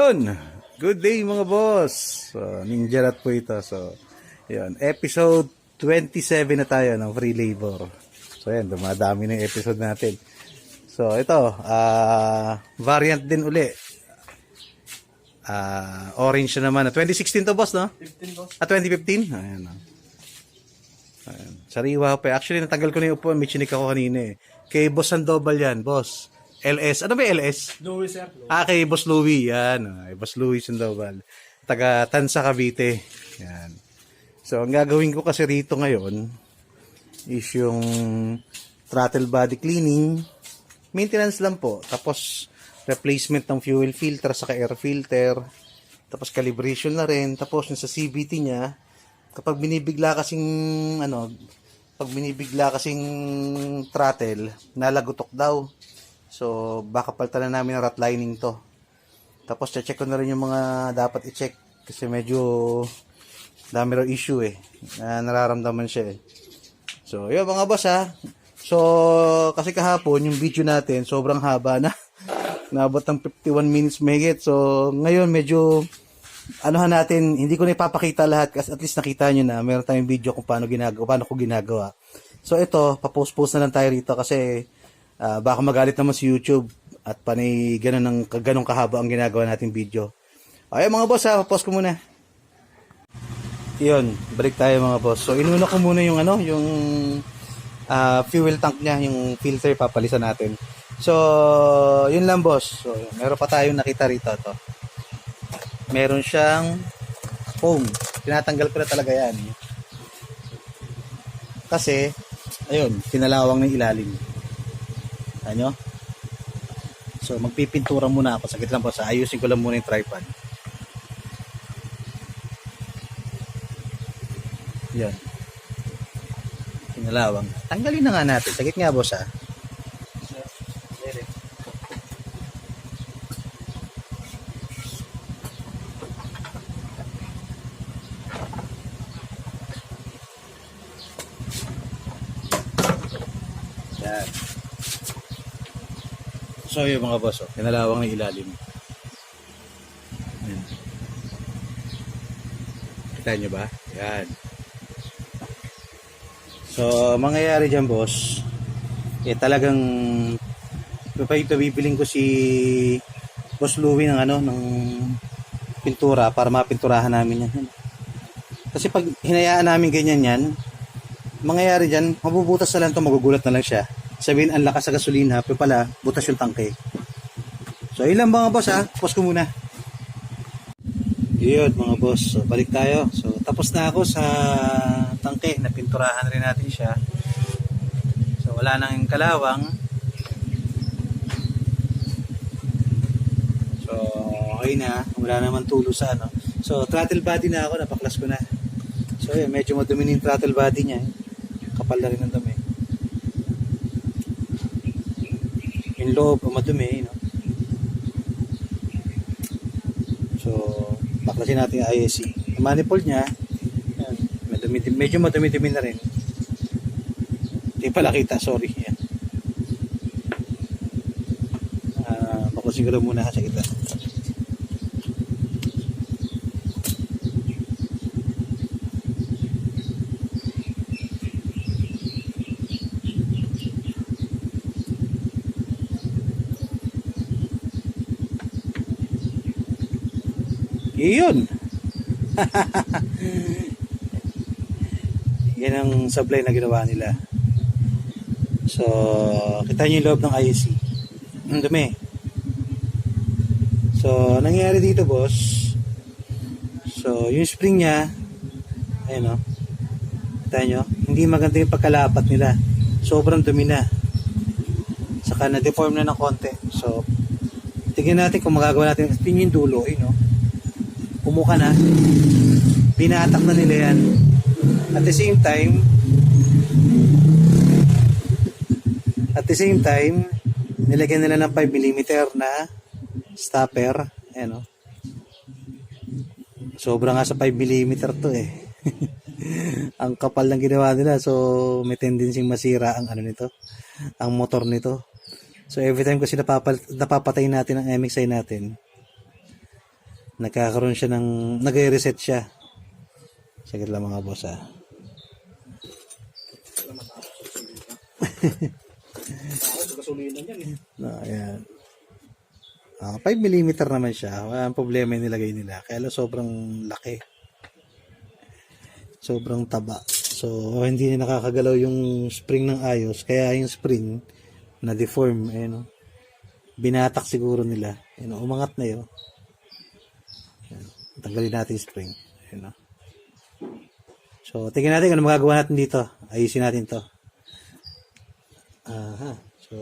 Yun. Good day mga boss. So, Ninja Rat po ito. So, yun. Episode 27 na tayo ng free labor. So, yan. Dumadami na yung episode natin. So, ito. Variant din uli. Orange na naman. 2016 to boss, no? 15 boss. 2015? Ayan. Ayan. Sariwa pa. Actually, natanggal ko na yung upuan. May chinik ako kanina eh. Kay Boss Sandoval yan, boss. LS. Ano ba yung LS? Louis, sir. Kay Boss Louie. Yan. Boss Louie Sandoval. Taga Tansa, Cavite. Yan. So, ang gagawin ko kasi rito ngayon is yung throttle body cleaning. Maintenance lang po. Tapos, replacement ng fuel filter saka air filter. Tapos, calibration na rin. Tapos, yung sa CVT niya, kapag binibigla kasing throttle, nalagutok daw. So, baka palitan na namin ng rat lining to. Tapos, check ko na rin yung mga dapat i-check. Kasi medyo dami raw issue na nararamdaman siya So, yun mga boss ha. So, kasi kahapon, yung video natin, sobrang haba na. Naabot ng 51 minutes mahigit. So, ngayon medyo, natin, hindi ko na ipapakita lahat kasi at least nakita nyo na meron tayong video kung paano ko ginagawa. So, ito, papost-post na lang tayo rito kasi baka magalit naman si YouTube at panay ganun kahaba ang ginagawa nating video. Okay mga boss ha, papost ko muna. Yun, balik tayo mga boss. So inuna ko muna yung yung fuel tank niya, yung filter papalisan natin. So yun lang boss. So meron pa tayong nakita rito to. Meron siyang foam. Tinatanggal ko na talaga yan. Kasi ayun, kinalawang ng ilalim. Ano? So, magpipintura muna ako. Saglit lang po. Ayusin ko lang muna yung tripod. Yan. Pinalawang. Tanggalin na nga natin. Saglit nga, boss, ha? Yan. So yung mga boss, pinalawang ng ilalim. Ayan. Kita nyo ba? Yan. So mangyayari dyan boss, talagang bibiling ko si Boss Louie ng pintura para mapinturahan namin yan. Kasi pag hinayaan namin ganyan yan, mangyayari dyan, mabubutas na lang ito, magugulat na lang siya. Sabihin, ang lakas sa gasolina, pero pala, butas yung tangke. So, ilan mga boss ha? Pause ko muna. Yun mga boss. So, balik tayo. So, tapos na ako sa tangke. Napinturahan rin natin siya. So, wala nang kalawang. So, okay na. Wala naman tulo sa So, throttle body na ako. Napaklas ko na. So, yun, medyo madumi yung throttle body niya. Kapal na rin ang dumi. Yung loob, madumi, So, baklasin natin yung ISC. Yung manifold niya, yan, medyo madumi-dumi na rin. Hindi pala kita, sorry. Yan. Baklasin ko lang muna sa kita. Iyon. Yan ang supply na ginawa nila. So, kita nyo yung loob ng ISC. Ang dumi. So, nangyayari dito boss. So, yung spring nya, ayun kita nyo, hindi maganda yung pagkalapat nila. Sobrang dumi na. Saka na-deform na ng konti. So, tingnan natin kung magagawa natin. Tingin yung dulo, pumuka na, pinatak na nila yan. At the same time, nilagyan nila ng 5mm na stopper. Ayan Sobra nga sa 5mm to Ang kapal ng ginawa nila. So, may tendency masira ang ang motor nito. So, every time kasi napapatay natin ang MXI natin, nagkakaroon siya ng, nag-reset siya. Saglit lang mga boss ha. No, ayan. 5 mm naman siya. Walang problema yung nilagay nila. Kaya lang sobrang laki. Sobrang taba. So, hindi na nakakagalaw yung spring ng ayos. Kaya yung spring na-deform. Ayan, no? Binatak siguro nila. Ayan, no? Umangat na yun. Ayan. Tanggalin natin yung spring. Ayan, no? So, tingnan natin kung ano magagawa natin dito. Ayusin natin to. Aha. So,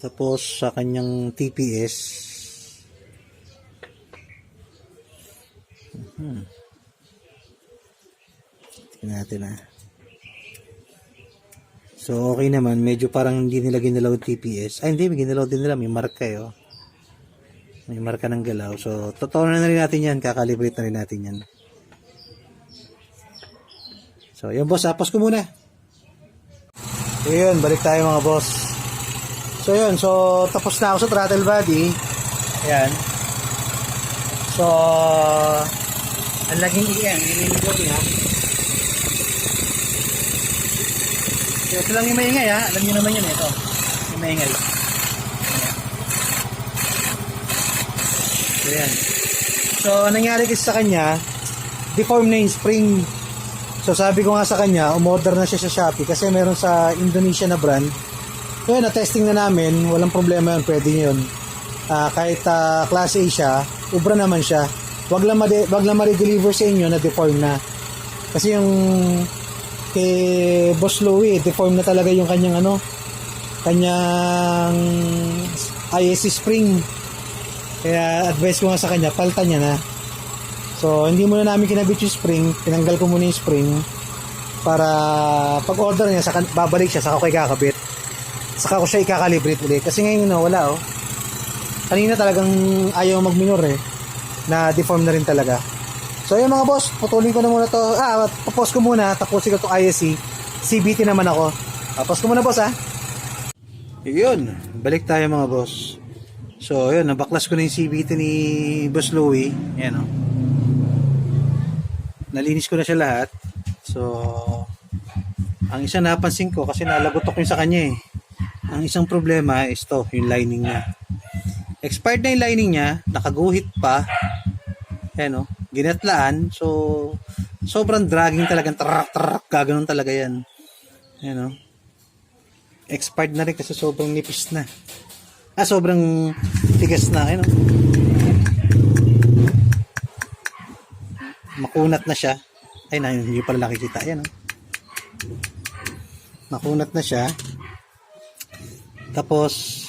tapos sa kanyang TPS, tingnan natin ha. So, okay naman. Medyo parang hindi nila ginalaw TPS. Ay, hindi. May ginalaw din nila. May marka yun. May marka ng galaw. So, totoo na rin natin yan. Kakalibrate na rin natin yan. So, yun boss. Tapos ko muna. So, yun. Balik tayo mga boss. So, yun. So, tapos na ako sa throttle body. Ayan. So, ang laging iyan. Ininigor niya. So, ito lang yung maingay ha. Alam nyo naman yun ito. Yung maingay. So, yan. So, nangyari kasi sa kanya, deform na yung spring. So, sabi ko nga sa kanya, umorder na siya sa Shopee kasi meron sa Indonesia na brand. So, yun, na-testing na namin. Walang problema yun. Pwede yun. Kahit class A siya, ubra naman siya. Wag lang ma-deliver sa inyo na deform na. Kasi yung kay Boss Louie, deform na talaga yung kanyang kanyang ISC spring. Kaya advice ko nga sa kanya, paltan niya na. So, hindi muna namin kinabit yung spring. Tinanggal ko muna yung spring para pag order niya, babalik siya, saka ko ikakabit. Saka ko siya ikakalibrate ulit. Kasi ngayon, wala kanina talagang ayaw mag-minor na deform na rin talaga. So, yun mga boss, putulin ko na muna to. Tapos ko muna, tapusin ko to ISC. CBT naman ako. Tapos ko muna boss Yun, balik tayo mga boss. So, yun, nabaklas ko na yung CBT ni Boss Louie. Yan nalinis ko na siya lahat. So, ang isang napansin ko, kasi nalagotok yung sa kanya ang isang problema is to, yung lining niya. Expired na yung lining niya, nakaguhit pa. Yan ginatlaan. So, sobrang dragging talagang tarak, gaganon talaga yan. Yan expired na rin kasi sobrang nipis na. Sobrang tigas na. Yan makunat na siya. Ay, hindi pala nakikita. Yan makunat na siya. Tapos,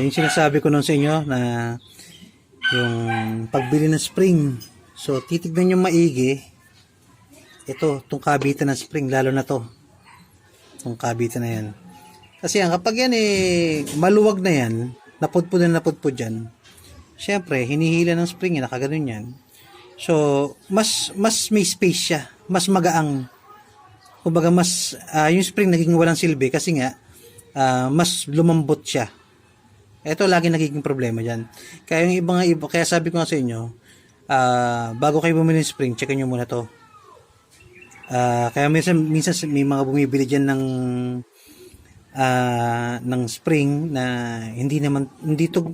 yung sinasabi ko noon sa inyo na yung pagbili ng spring. So, titignan nyo maigi. Ito, itong kabitan ng spring, lalo na to. Itong kabitan na yan. Kasi kapag yan maluwag na yan, napudpud dyan, syempre, hinihila ng spring yan, nakaganon yan. So, mas may space siya. Mas magaang. Kumbaga, yung spring naging walang silbi kasi nga, mas lumambot siya. Ito lagi nagiging problema dyan. Kaya yung iba, kaya sabi ko nga sa inyo, bago kayo bumili ng spring, checkin nyo muna to. Kaya minsan may mga bumibili dyan ng spring na hindi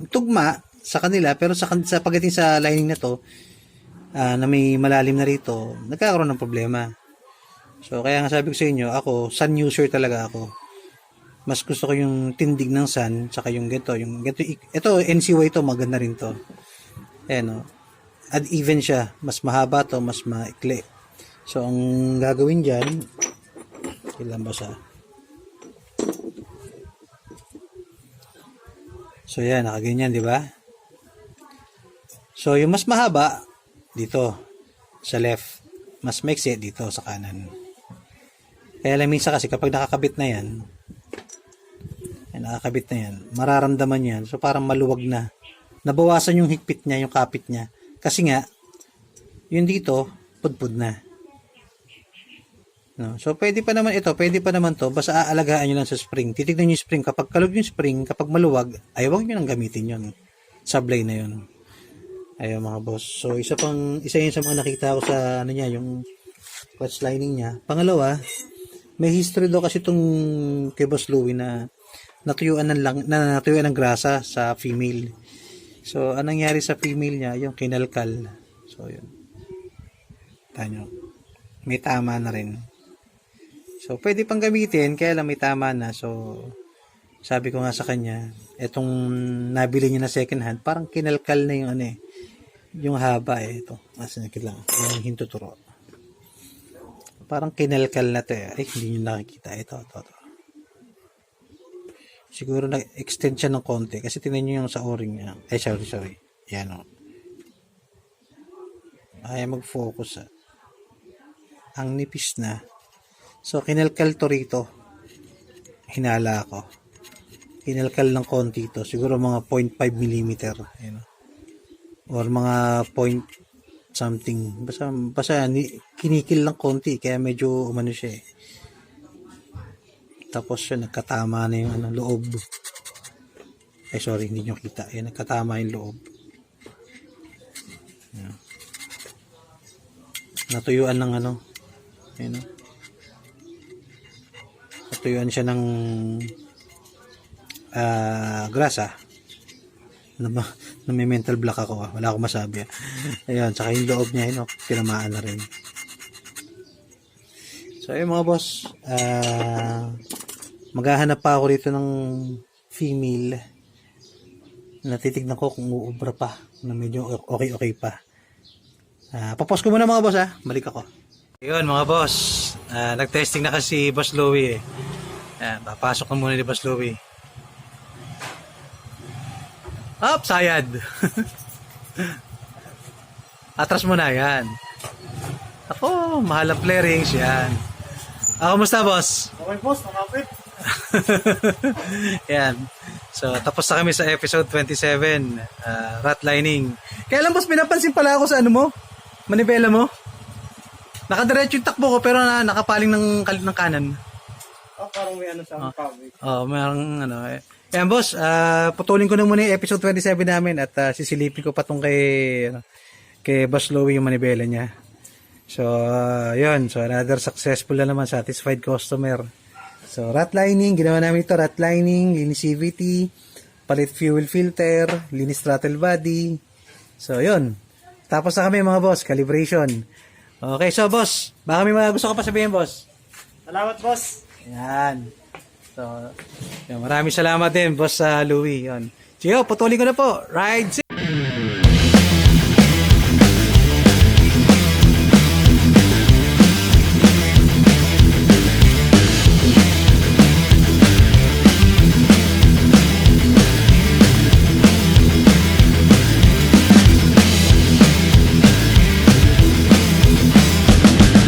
tugma sa kanila, pero sa pagdating sa lining na to, na may malalim na rito, nagkakaroon ng problema. So, kaya nga sabi ko sa inyo, ako, sun user talaga ako. Mas gusto ko yung tindig ng sun, saka yung ito, ito, NCY to, maganda rin to. Ayan Ad even siya, mas mahaba to, mas maikli. So, ang gagawin dyan, kailan ba siya? So, yan, nakaganyan, di ba? So, yung mas mahaba, dito, sa left. Mas maiksi dito, sa kanan. Kaya lang minsan kasi, kapag nakakabit na yan, mararamdaman yan. So, parang maluwag na. Nabawasan yung higpit niya, yung kapit niya. Kasi nga, yun dito, pudpud na. No? So, pwede pa naman ito, pwede pa naman to, basta aalagaan nyo lang sa spring. Titignan nyo yung spring, kapag kalog yung spring, kapag maluwag, ay huwag nyo nang gamitin yun. Sablay na yun. Ayun mga boss. So, isa yun sa mga nakita ko sa, ano niya, yung clutch lining niya. Pangalawa, may history daw kasi itong kay Boss Louie na natuyuan ng grasa sa female. So, anong nangyari sa female niya, yung kinalkal. So, yun. Tanyo. May tama na rin. So, pwede pang gamitin, kaya lang may tama na. So, sabi ko nga sa kanya, etong nabili niya na second hand, parang kinalkal na yung ano eh. Yung haba eh. Ito. Asan lang. Yung hintuturo. Parang kinalkal na to eh. Ay, hindi nyo nakikita. Ito. Siguro na-extend siya ng konti. Kasi tinan nyo yung sa o-ring niya. Ay, sorry. Yan o. Ay, mag-focus ah. Ang nipis na. So, kinalkal to rito. Hinala ako. Kinalkal ng konti to. Siguro mga 0.5 mm. Ayan. Or mga point something. Basta kinikil lang konti. Kaya medyo umano siya eh. Tapos siya nagkatama na yung loob. Ay sorry, hindi nyo kita. Ayan, nagkatama yung loob. Ayan. Natuyuan ng Ayan. Natuyuan siya ng grasa. Na may mental block ako. Wala akong masabi. Ayan, saka yung loob niya, tinamaan na rin. So, ayun mga boss. Maghahanap pa ako rito ng female. Natitignan ko kung uubra pa. Na medyo okay pa. Papost ko muna mga boss Balik ako. Ayun mga boss. Nag-testing na kasi Boss Louie eh. Papasok na muna ni Boss Louie. Up, sayad. Atras mo na, yan. Ako, mahal ang flarings, yan. Kamusta, boss? Okay, boss. Nakapit. Yan. So, tapos na kami sa episode 27, rat lining. Kaya lang, boss, pinapansin pala ako sa manibela mo. Nakadiretso yung takbo ko, pero nakapaling ng kanan. Parang may sa public. Mayroong Yan boss, putulin ko na muna yung episode 27 namin at sisilipin ko pa tong kay Boss Louie yung manibela niya. So, yun. So, another successful na naman, satisfied customer. So, rat lining, ginawa namin ito, rat lining, linis CVT, palit fuel filter, linis throttle body. So, yun. Tapos na kami mga boss, calibration. Okay, so boss, baka may mga gusto ka pa sabihin, boss? Salamat, boss. Yan. So, yun, maraming salamat din, Boss Louie. Yun. Sige, putulin ko na po. Ride safe.